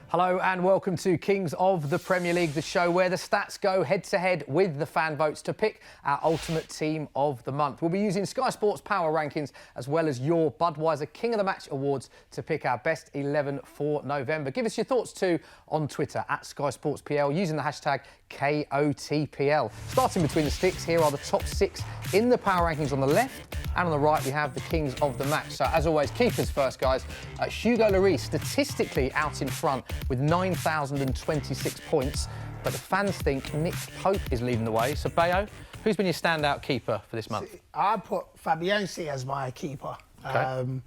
Hello and welcome to Kings of the Premier League, the show where the stats go head-to-head with the fan votes to pick our ultimate team of the month. We'll be using Sky Sports Power Rankings as well as your Budweiser King of the Match Awards to pick our best 11 for November. Give us your thoughts too on Twitter at Sky Sports PL using the hashtag KOTPL. Starting between the sticks, here are the top 6 in the Power Rankings on the left, and on the right we have the Kings of the Match. So as always, keepers first, guys. Hugo Lloris statistically out in front with 9,026 points, but the fans think Nick Pope is leading the way. So Bayo, who's been your standout keeper for this month? I put Fabianski as my keeper. Okay. And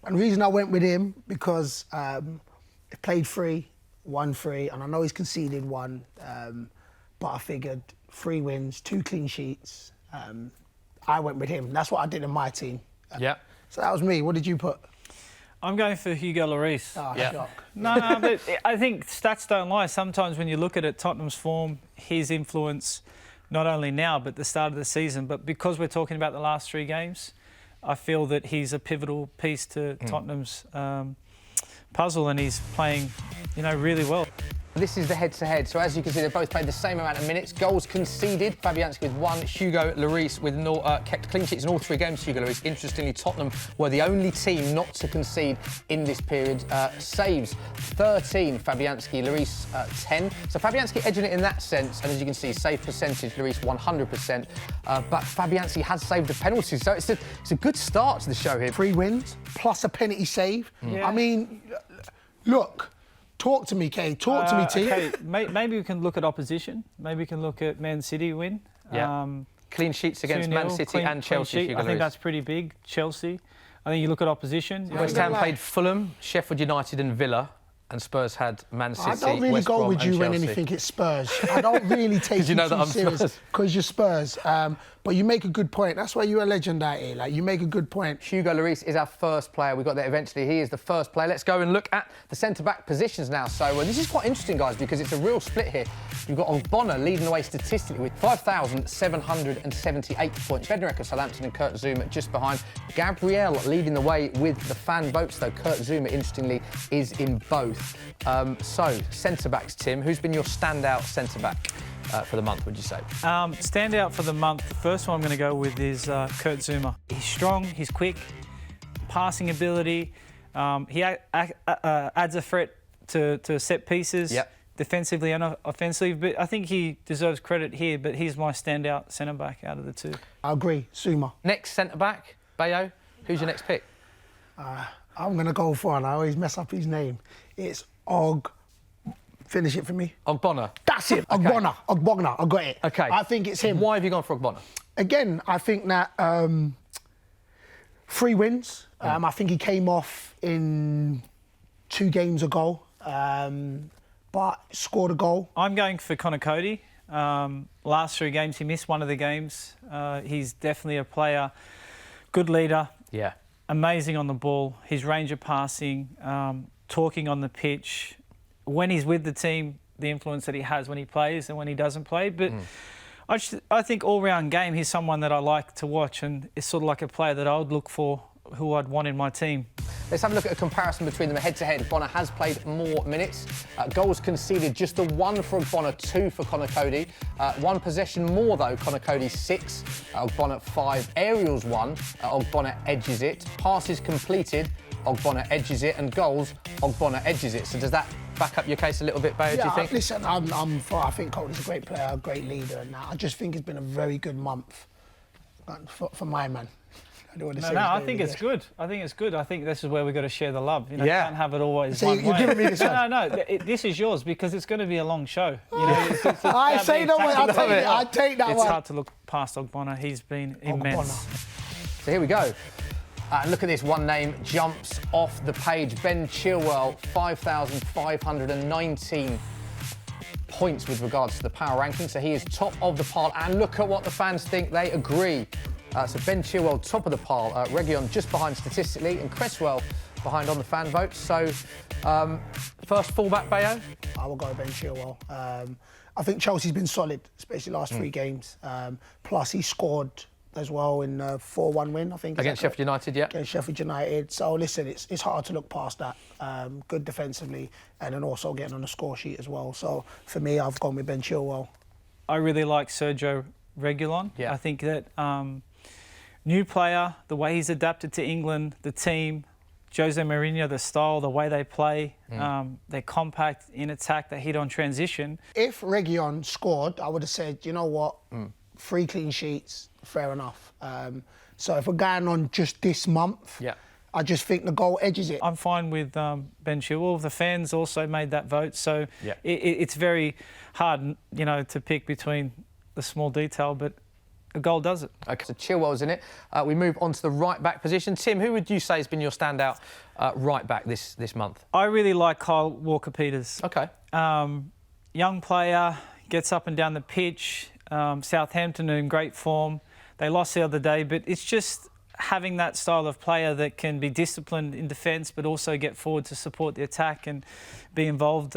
the reason I went with him, because he played 3, won 3, and I know he's conceded 1, but I figured 3 wins, 2 clean sheets. I went with him. That's what I did in my team. Yeah. So that was me. What did you put? I'm going for Hugo Lloris. Oh, Yeah. shock. No, but I think stats don't lie. Sometimes when you look at it, Tottenham's form, his influence, not only now, but the start of the season, but because we're talking about the last 3 games, I feel that he's a pivotal piece to Tottenham's puzzle, and he's playing, really well. This is the head-to-head. So as you can see, they both played the same amount of minutes. Goals conceded, Fabianski with 1, Hugo Lloris with kept clean sheets in all 3 games. Hugo Lloris. Interestingly, Tottenham were the only team not to concede in this period. Saves 13, Fabianski, Lloris 10. So Fabianski edging it in that sense, and as you can see, save percentage, Lloris 100%. But Fabianski has saved a penalty, so it's a good start to the show here. 3 wins plus a penalty save. Yeah. I mean, look. Talk to me, Kay. Talk to me, T. Okay, maybe we can look at opposition. Maybe we can look at Man City win. Yeah. Clean sheets against 2-0, Man City and Chelsea. I think that's pretty big. Chelsea. I think you look at opposition. West Ham played Fulham, Sheffield United and Villa, and Spurs had Man City, I don't really West go Brom with you and when Chelsea. anything it's Spurs. I don't really take you know that too I'm serious Spurs. because you're Spurs. But you make a good point. That's why you're a legend out here. Like, you make a good point. Hugo Lloris is our first player. We got there eventually. He is the first player. Let's go and look at the centre-back positions now. So this is quite interesting, guys, because it's a real split here. You've got Ogbonna leading the way statistically with 5,778 points. Bednarek of Southampton and Kurt Zouma just behind. Gabriel leading the way with the fan votes, though Kurt Zouma, interestingly, is in both. So, centre-backs, Tim. Who's been your standout centre-back for the month, would you say? Standout for the month, the first one I'm going to go with is Kurt Zouma. He's strong, he's quick, passing ability. He adds a threat to set pieces, defensively and offensively. But I think he deserves credit here, but he's my standout centre-back out of the 2. I agree. Zouma. Next centre-back, Bayo. Who's your next pick? I'm going to go for it. I always mess up his name. It's Finish it for me. Ogbonna. That's it. Okay. Ogbonna. I got it. Okay. I think it's him. Why have you gone for Ogbonna? Again, I think that 3 wins. I think he came off in 2 games ago, but scored a goal. I'm going for Connor Cody. Last 3 games, he missed one of the games. He's definitely a player, good leader. Yeah. Amazing on the ball. His range of passing, talking on the pitch. When he's with the team, the influence that he has when he plays and when he doesn't play. But I think all-round game, he's someone that I like to watch, and it's sort of like a player that I would look for, who I'd want in my team. Let's have a look at a comparison between them head-to-head. Ogbonna has played more minutes. Goals conceded, just the 1 for Ogbonna, 2 for Connor Cody. 1 possession more, though, Connor Cody 6, Ogbonna 5. Aerials 1, Ogbonna edges it. Passes completed, Ogbonna edges it. And goals, Ogbonna edges it. So does that back up your case a little bit, Bayo, do you think? Listen, I think Cody's a great player, a great leader, and I just think it's been a very good month for my man. I think it's good. I think it's good. I think this is where we've got to share the love. You can't have it always so one you're way. giving me this one? No. This is yours because it's going to be a long show. I say no way. I take that one. It's hard to look past Ogbonna. He's been immense. So here we go. Look at this, one name jumps off the page. Ben Chilwell, 5,519 points with regards to the power ranking. So he is top of the pile. And look at what the fans think. They agree. So Ben Chilwell, top of the pile. Reguilon just behind statistically. And Cresswell behind on the fan vote. So first fullback, Bayo? I will go Ben Chilwell. I think Chelsea's been solid, especially the last 3 games. Plus, he scored as well in a 4-1 win, I think. Against Sheffield United, yeah. Against Sheffield United. So listen, it's hard to look past that. Good defensively, and then also getting on the score sheet as well. So for me, I've gone with Ben Chilwell. I really like Sergio Reguilon. Yeah. I think that new player, the way he's adapted to England, the team, Jose Mourinho, the style, the way they play, they're compact in attack, they hit on transition. If Reguilon scored, I would have said, you know what, 3 clean sheets, fair enough. So if we're going on just this month, I just think the goal edges it. I'm fine with Ben Chilwell. The fans also made that vote, so it's very hard, you know, to pick between the small detail, but a goal does it. OK, so Chilwell's in it. We move on to the right-back position. Tim, who would you say has been your standout right-back this month? I really like Kyle Walker-Peters. OK. Young player, gets up and down the pitch. Southampton are in great form. They lost the other day, but it's just having that style of player that can be disciplined in defence but also get forward to support the attack and be involved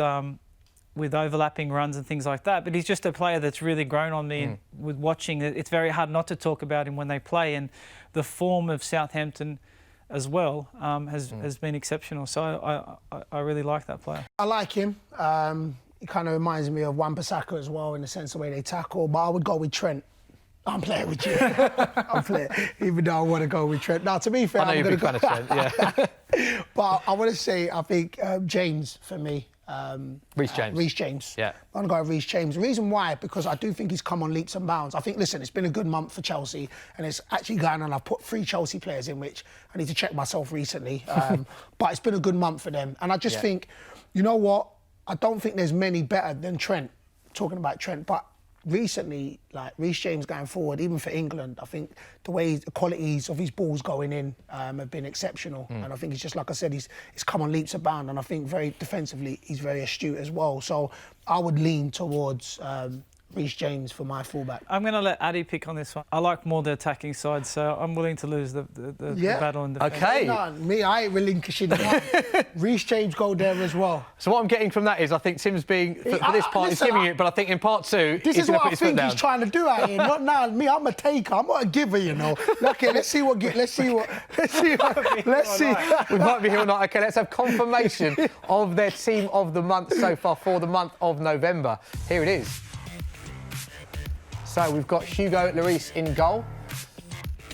with overlapping runs and things like that. But he's just a player that's really grown on me with watching. It's very hard not to talk about him when they play, and the form of Southampton as well has been exceptional. So I really like that player. I like him. He kind of reminds me of Wan-Bissaka as well in the sense of the way they tackle, but I would go with Trent. I'm playing with you. I'm playing, even though I want to go with Trent. Now, to be fair, I know I'm you're a going big to fan of Trent, yeah. But I want to say, I think James for me. Reece James. Reece James. Yeah. I'm going to go with Reece James. The reason why, because I do think he's come on leaps and bounds. I think, listen, it's been a good month for Chelsea, and it's actually going on. I've put 3 Chelsea players in, which I need to check myself recently. But it's been a good month for them. And I just think, you know what? I don't think there's many better than Trent, talking about Trent. But recently, like Reece James going forward, even for England, I think the way the qualities of his balls going in have been exceptional. And I think he's just, like I said, he's come on leaps and bounds. And I think very defensively, he's very astute as well. So I would lean towards Reece James for my fullback. I'm going to let Addy pick on this one. I like more the attacking side, so I'm willing to lose the battle in defence. OK. No, me, I ain't relinquishing that. Reece James go there as well. So what I'm getting from that is I think Tim's being, for this part, he's giving it, but I think in part 2, this he's is going to what put I his foot think down. he's trying to do out here. Not now. Me, I'm a taker. I'm not a giver, you know. Okay, let's see. We might be here or not. OK, let's have confirmation of their team of the month so far for the month of November. Here it is. So we've got Hugo Lloris in goal.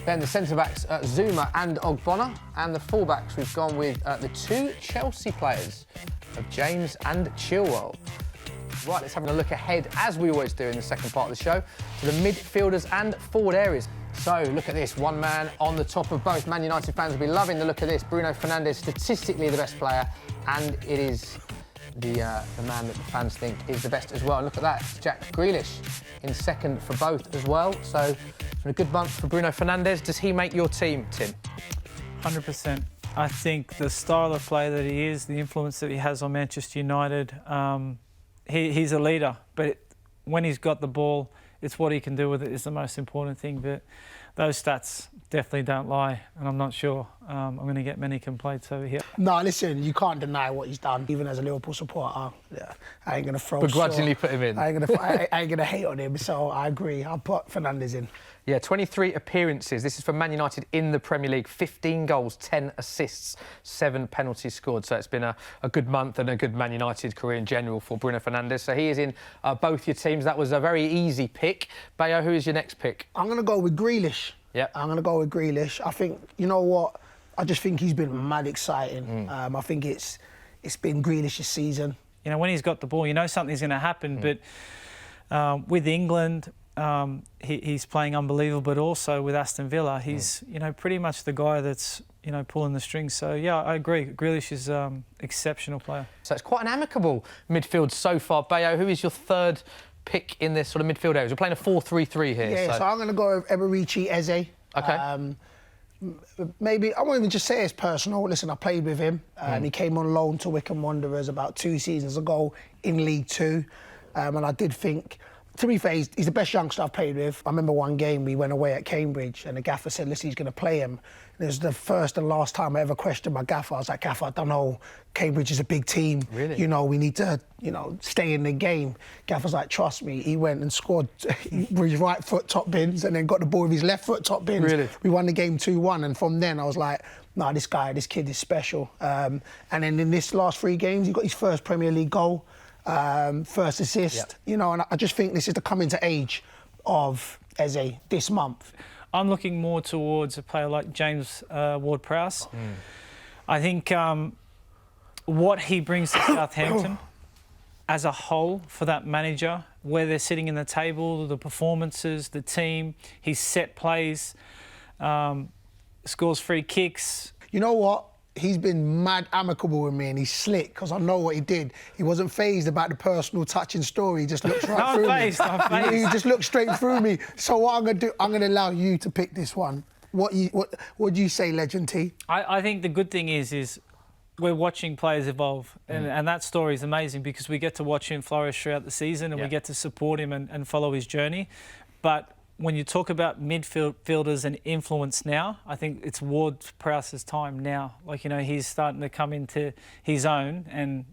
Then the centre-backs, Zuma and Ogbonna. And the full-backs, we've gone with the 2 Chelsea players of James and Chilwell. Right, let's have a look ahead, as we always do in the second part of the show, to the midfielders and forward areas. So look at this, one man on the top of both. Man United fans will be loving the look of this. Bruno Fernandes, statistically the best player, and it is the man that the fans think is the best as well. And look at that, Jack Grealish in second for both as well. So it's been a good month for Bruno Fernandes. Does he make your team, Tim? 100%. I think the style of play that he is, the influence that he has on Manchester United, he's a leader. But when he's got the ball, it's what he can do with it is the most important thing. But those stats definitely don't lie, and I'm not sure I'm going to get many complaints over here. No, listen, you can't deny what he's done. Even as a Liverpool supporter, I ain't going to throw... Begrudgingly put him in. I ain't going to hate on him, so I agree. I'll put Fernandes in. Yeah, 23 appearances. This is for Man United in the Premier League. 15 goals, 10 assists, 7 penalties scored. So it's been a good month and a good Man United career in general for Bruno Fernandes. So he is in both your teams. That was a very easy pick. Bayo, who is your next pick? I'm going to go with Grealish. Yeah. I'm going to go with Grealish. I think, you know what? I just think he's been mad exciting. I think it's been Grealish's season. You know, when he's got the ball, you know something's going to happen. But with England... he's playing unbelievable, but also with Aston Villa, he's pretty much the guy that's pulling the strings. So yeah, I agree. Grealish is exceptional player. So it's quite an amicable midfield so far. Bayo, who is your third pick in this sort of midfield areas? We're playing a 4-3-3 here. Yeah, so I'm going to go with Eberici Eze. Okay. Maybe I won't even just say it's personal. Listen, I played with him. He came on loan to Wycombe Wanderers about 2 seasons ago in League Two, and I did think. to be fair, he's the best youngster I've played with. I remember one game we went away at Cambridge and the gaffer said, listen, he's going to play him. And it was the first and last time I ever questioned my gaffer. I was like, gaffer, I don't know, Cambridge is a big team. Really? You know, we need to, you know, stay in the game. Gaffer's like, trust me. He went and scored with his right foot top bins and then got the ball with his left foot top bins. Really? We won the game 2-1. And from then I was like, nah, this kid is special. And then in this last 3 games, he got his first Premier League goal. First assist, Yep. you know, and I just think this is the coming to age of Eze this month. I'm looking more towards a player like James Ward-Prowse. I think what he brings to Southampton as a whole for that manager, where they're sitting in the table, the performances, the team, his set plays, scores free kicks. You know what? He's been mad amicable with me and he's slick because I know what he did. He wasn't fazed about the personal touching story. He just looked right through me. I'm fazed. He just looked straight through me. So what I'm going to do, I'm going to allow you to pick this one. What do you say, Legend T? I think the good thing is we're watching players evolve, and that story is amazing because we get to watch him flourish throughout the season and we get to support him and follow his journey. But when you talk about midfielders and influence now, I think it's Ward-Prowse's time now. Like, you know, he's starting to come into his own, and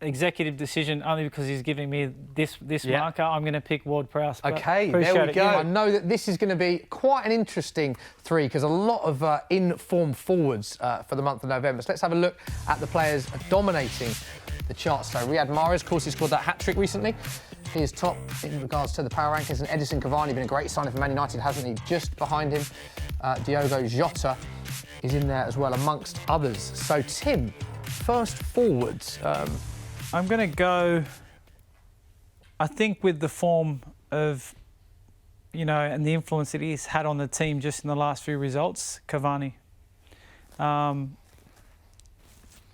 executive decision only because he's giving me this marker. I'm going to pick Ward-Prowse. Okay, there we go. I know that this is going to be quite an interesting 3 because a lot of in-form forwards for the month of November. So let's have a look at the players dominating the charts. So Riyad Mahrez, of course, he scored that hat-trick recently. He is top in regards to the power rankings, and Edison Cavani been a great signing for Man United, hasn't he? Just behind him, Diogo Jota is in there as well, amongst others. So, Tim, first forwards. I'm going to go, I think, with the form of, you know, and the influence that he's had on the team just in the last few results, Cavani.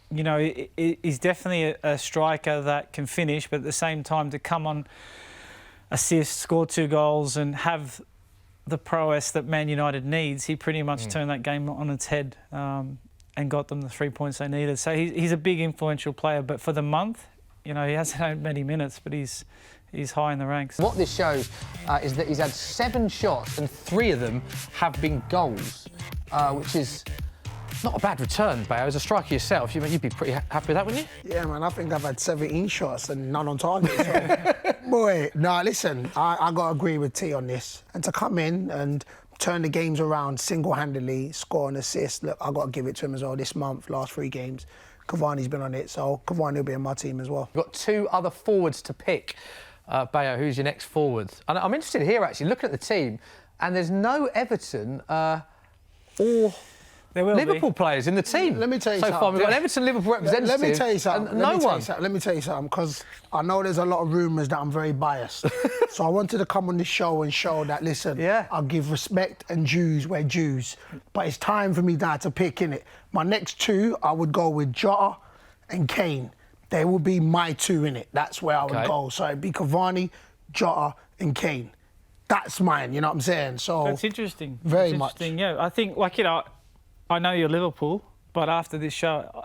You know, he's definitely a striker that can finish, but at the same time to come on, assist, score 2 goals and have the prowess that Man United needs, he pretty much turned that game on its head and got them the 3 points they needed. So he's a big influential player, but for the month, you know, he hasn't had many minutes, but he's high in the ranks. What this shows is that he's had 7 shots and 3 of them have been goals, which is not a bad return, Bayo. As a striker yourself, you'd be pretty happy with that, wouldn't you? Yeah, man, I think I've had 17 shots and none on target. So. Boy, no, listen, I got to agree with T on this. And to come in and turn the games around single-handedly, score an assist, look, I got to give it to him as well this month, last 3 games. Cavani's been on it, so Cavani will be in my team as well. We've got 2 other forwards to pick. Bayo, who's your next forward? And I'm interested here, actually, looking at the team, and there's no Everton or Liverpool players in the team. Let me tell you so something. far, we've got an Everton-Liverpool representative. Let me tell you something. No one. Let me tell you something, because I know there's a lot of rumours that I'm very biased. So I wanted to come on this show and show that, listen, I'll give respect and dues where dues. But it's time for me now to pick, innit? My next 2, I would go with Jota and Kane. They will be my 2, innit? That's where I would go. So it'd be Cavani, Jota and Kane. That's mine, you know what I'm saying? So that's interesting. Very much. Yeah, I think, like, you know, I know you're Liverpool, but after this show,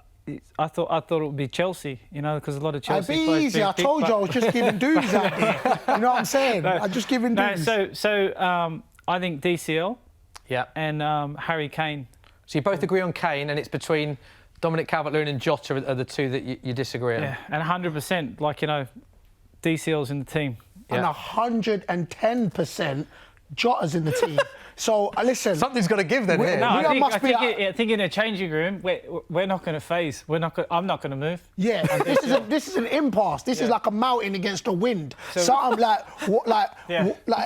I thought it would be Chelsea, you know, because a lot of Chelsea I'd be players. easy. I told you I was just giving dudes out there. You know what I'm saying? I'm just giving dudes. So I think DCL and Harry Kane. So you both agree on Kane, and it's between Dominic Calvert-Lewin and Jota are the 2 that you disagree on? Yeah, and 100%, like, you know, DCL's in the team. And 110% Jota's in the team. So listen, something's got to give then. Here. No, I think in a changing room, we're not going to phase. I'm not going to move. Yeah, this is an impasse. This is like a mountain against the wind. So I'm like,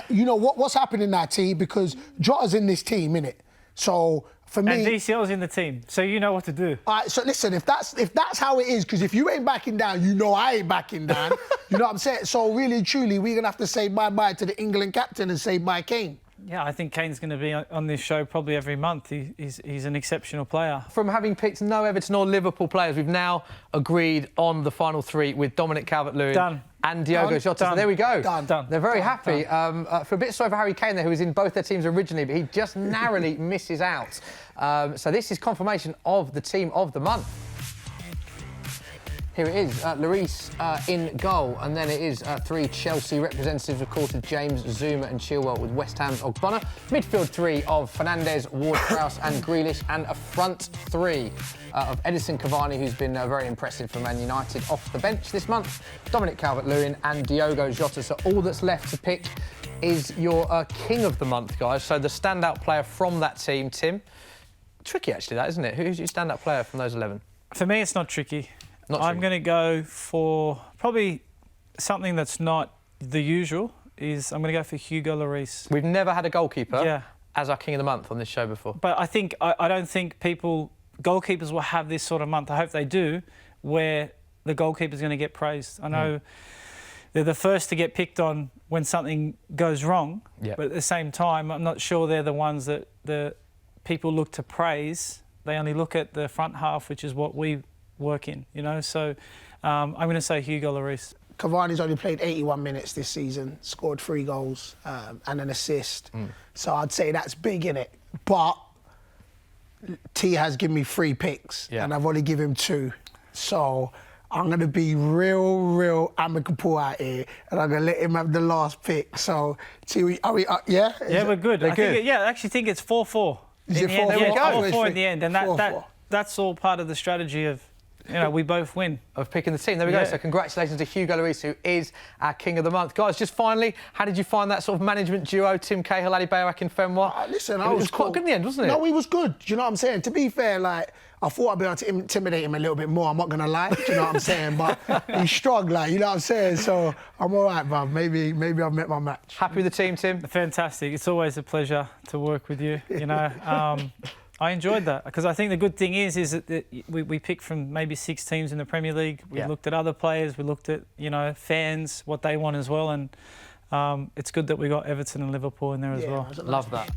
you know what's happening now, T? Because Jota's in this team, innit? So for me, and DCL's in the team, so you know what to do. All right, so listen, if that's how it is, because if you ain't backing down, you know I ain't backing down. You know what I'm saying? So really, truly, we're gonna have to say bye-bye to the England captain and say bye, Kane. Yeah, I think Kane's going to be on this show probably every month. He's an exceptional player. From having picked no Everton or Liverpool players, we've now agreed on the final 3 with Dominic Calvert-Lewin and Diogo Jota. So there we go. Done. They're very happy. For a bit sorry for Harry Kane there, who was in both their teams originally, but he just narrowly misses out. So this is confirmation of the team of the month. Here it is, Lloris in goal, and then it is 3 Chelsea representatives, of course, with James, Zuma and Chilwell, with West Ham's Ogbonna. Midfield 3 of Fernandes, Ward-Prowse and Grealish, and a front 3 of Edison Cavani, who's been very impressive for Man United off the bench this month, Dominic Calvert-Lewin and Diogo Jota. So all that's left to pick is your king of the month, guys. So the standout player from that team, Tim. Tricky, actually, that, isn't it? Who's your standout player from those 11? For me, it's not tricky. I'm going to go for probably something that's not the usual. I'm going to go for Hugo Lloris. We've never had a goalkeeper as our king of the month on this show before. But I don't think goalkeepers will have this sort of month. I hope they do, where the goalkeeper's going to get praised. I know they're the first to get picked on when something goes wrong, but at the same time, I'm not sure they're the ones that the people look to praise. They only look at the front half, which is what we work in, you know. So I'm going to say Hugo Lloris. Cavani's only played 81 minutes this season, scored 3 goals and an assist. So I'd say that's big, innit? But T has given me 3 picks and I've only given him 2. So I'm going to be real amicable out here and I'm going to let him have the last pick. So, T, are we up? Yeah? We're good. I actually think it's 4-4. Is it 4-4? There we go. 4-4 in the end. And that's all part of the strategy of, you know, we both win. Of picking the team. There we go. So congratulations to Hugo Lloris, who is our king of the month. Guys, just finally, how did you find that sort of management duo, Tim Cahill, Adebayo Akinfenwa? Listen, it was quite good in the end, wasn't it? No, he was good. Do you know what I'm saying? To be fair, like, I thought I'd be able to intimidate him a little bit more. I'm not going to lie. Do you know what I'm saying? But he's strong, like, you know what I'm saying? So I'm all right, bruv. Maybe I've met my match. Happy with the team, Tim? Fantastic. It's always a pleasure to work with you, you know. I enjoyed that because I think the good thing is that we picked from maybe 6 teams in the Premier League. We looked at other players. We looked at, you know, fans, what they want as well. And it's good that we got Everton and Liverpool in there as well. Love that.